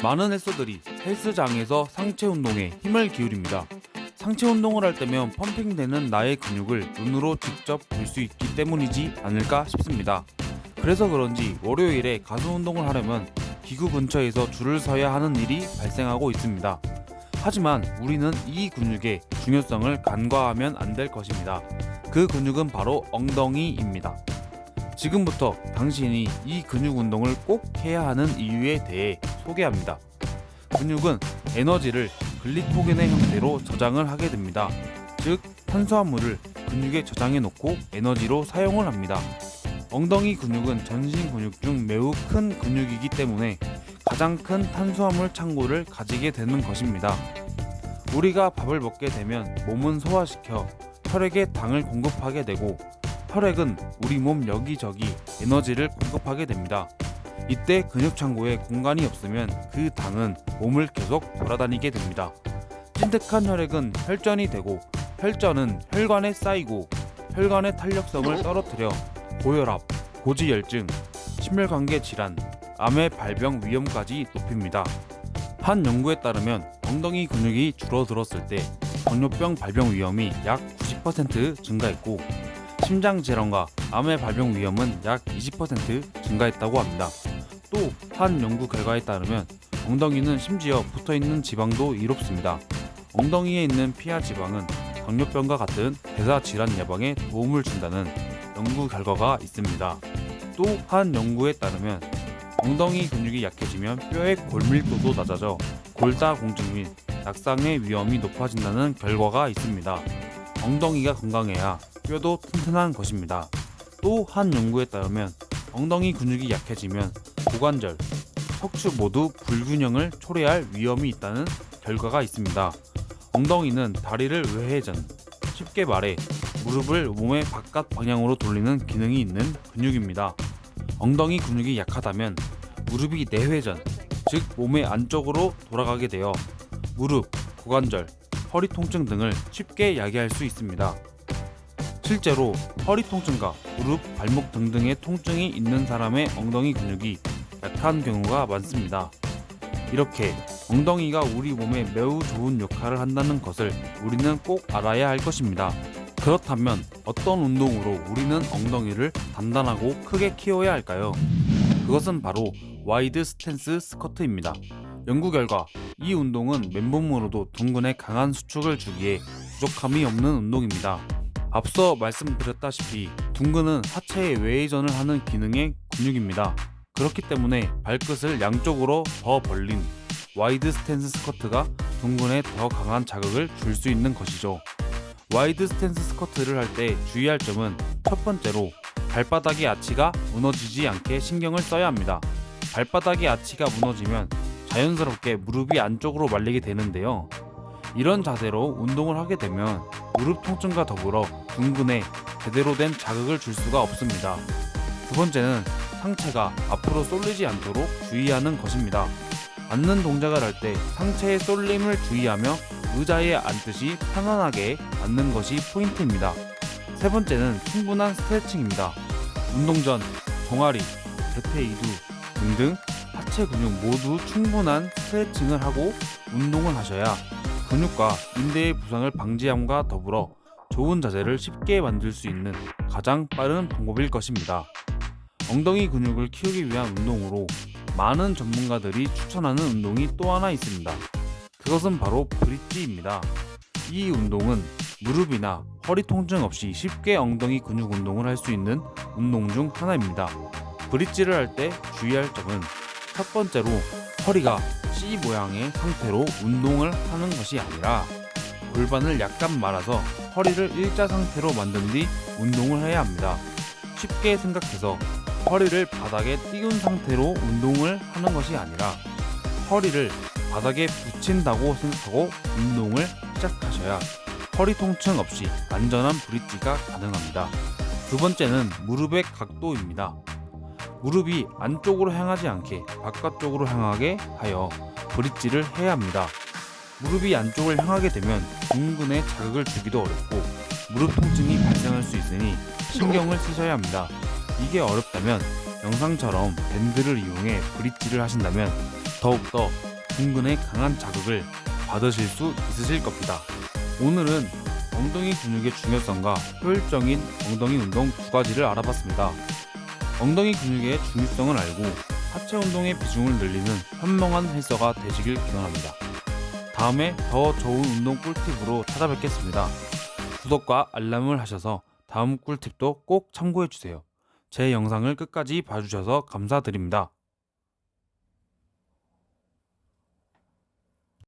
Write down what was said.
많은 헬서들이 헬스장에서 상체 운동에 힘을 기울입니다. 상체 운동을 할 때면 펌핑되는 나의 근육을 눈으로 직접 볼 수 있기 때문이지 않을까 싶습니다. 그래서 그런지 월요일에 가슴 운동을 하려면 기구 근처에서 줄을 서야 하는 일이 발생하고 있습니다. 하지만 우리는 이 근육의 중요성을 간과하면 안 될 것입니다. 그 근육은 바로 엉덩이입니다. 지금부터 당신이 이 근육 운동을 꼭 해야 하는 이유에 대해 소개합니다. 근육은 에너지를 글리코겐의 형태로 저장을 하게 됩니다. 즉, 탄수화물을 근육에 저장해 놓고 에너지로 사용을 합니다. 엉덩이 근육은 전신 근육 중 매우 큰 근육이기 때문에 가장 큰 탄수화물 창고를 가지게 되는 것입니다. 우리가 밥을 먹게 되면 몸은 소화시켜 혈액에 당을 공급하게 되고, 혈액은 우리 몸 여기저기 에너지를 공급하게 됩니다. 이때 근육 창고에 공간이 없으면 그 당은 몸을 계속 돌아다니게 됩니다. 찐득한 혈액은 혈전이 되고, 혈전은 혈관에 쌓이고 혈관의 탄력성을 떨어뜨려 고혈압, 고지혈증, 심혈관계 질환, 암의 발병 위험까지 높입니다. 한 연구에 따르면 엉덩이 근육이 줄어들었을 때 당뇨병 발병 위험이 약 90% 증가했고, 심장질환과 암의 발병 위험은 약 20% 증가했다고 합니다. 또 한 연구 결과에 따르면 엉덩이는 심지어 붙어있는 지방도 이롭습니다. 엉덩이에 있는 피하 지방은 당뇨병과 같은 대사질환 예방에 도움을 준다는 연구 결과가 있습니다. 또 한 연구에 따르면 엉덩이 근육이 약해지면 뼈의 골밀도도 낮아져 골다공증 및 낙상의 위험이 높아진다는 결과가 있습니다. 엉덩이가 건강해야 뼈도 튼튼한 것입니다. 또 한 연구에 따르면 엉덩이 근육이 약해지면 고관절, 척추 모두 불균형을 초래할 위험이 있다는 결과가 있습니다. 엉덩이는 다리를 외회전, 쉽게 말해 무릎을 몸의 바깥 방향으로 돌리는 기능이 있는 근육입니다. 엉덩이 근육이 약하다면 무릎이 내회전, 즉 몸의 안쪽으로 돌아가게 되어 무릎, 고관절, 허리 통증 등을 쉽게 야기할 수 있습니다. 실제로 허리 통증과 무릎, 발목 등등의 통증이 있는 사람의 엉덩이 근육이 약한 경우가 많습니다. 이렇게 엉덩이가 우리 몸에 매우 좋은 역할을 한다는 것을 우리는 꼭 알아야 할 것입니다. 그렇다면 어떤 운동으로 우리는 엉덩이를 단단하고 크게 키워야 할까요? 그것은 바로 와이드 스탠스 스쿼트입니다. 연구 결과 이 운동은 맨몸으로도 둥근에 강한 수축을 주기에 부족함이 없는 운동입니다. 앞서 말씀드렸다시피 둥근은 하체의 외회전을 하는 기능의 근육입니다. 그렇기 때문에 발끝을 양쪽으로 더 벌린 와이드 스탠스 스쿼트가 둥근에 더 강한 자극을 줄 수 있는 것이죠. 와이드 스탠스 스쿼트를 할 때 주의할 점은 첫 번째로 발바닥의 아치가 무너지지 않게 신경을 써야 합니다. 발바닥의 아치가 무너지면 자연스럽게 무릎이 안쪽으로 말리게 되는데요. 이런 자세로 운동을 하게 되면 무릎 통증과 더불어 둥근에 제대로 된 자극을 줄 수가 없습니다. 두 번째는 상체가 앞으로 쏠리지 않도록 주의하는 것입니다. 앉는 동작을 할 때 상체의 쏠림을 주의하며 의자에 앉듯이 편안하게 앉는 것이 포인트입니다. 세 번째는 충분한 스트레칭입니다. 운동 전 종아리, 대퇴 이두 등등 하체 근육 모두 충분한 스트레칭을 하고 운동을 하셔야 근육과 인대의 부상을 방지함과 더불어 좋은 자세를 쉽게 만들 수 있는 가장 빠른 방법일 것입니다. 엉덩이 근육을 키우기 위한 운동으로 많은 전문가들이 추천하는 운동이 또 하나 있습니다. 그것은 바로 브릿지입니다. 이 운동은 무릎이나 허리 통증 없이 쉽게 엉덩이 근육 운동을 할 수 있는 운동 중 하나입니다. 브릿지를 할 때 주의할 점은 첫 번째로 허리가 C 모양의 상태로 운동을 하는 것이 아니라 골반을 약간 말아서 허리를 일자 상태로 만든 뒤 운동을 해야 합니다. 쉽게 생각해서 허리를 바닥에 띄운 상태로 운동을 하는 것이 아니라 허리를 바닥에 붙인다고 생각하고 운동을 시작하셔야 허리 통증 없이 안전한 브릿지가 가능합니다. 두 번째는 무릎의 각도입니다. 무릎이 안쪽으로 향하지 않게 바깥쪽으로 향하게 하여 브릿지를 해야 합니다. 무릎이 안쪽을 향하게 되면 둥근에 자극을 주기도 어렵고 무릎 통증이 발생할 수 있으니 신경을 쓰셔야 합니다. 이게 어렵다면 영상처럼 밴드를 이용해 브릿지를 하신다면 더욱더 중근의 강한 자극을 받으실 수 있으실 겁니다. 오늘은 엉덩이 근육의 중요성과 효율적인 엉덩이 운동 두 가지를 알아봤습니다. 엉덩이 근육의 중요성을 알고 하체 운동의 비중을 늘리는 현명한 헬서가 되시길 기원합니다. 다음에 더 좋은 운동 꿀팁으로 찾아뵙겠습니다. 구독과 알람을 하셔서 다음 꿀팁도 꼭 참고해주세요. 제 영상을 끝까지 봐주셔서 감사드립니다.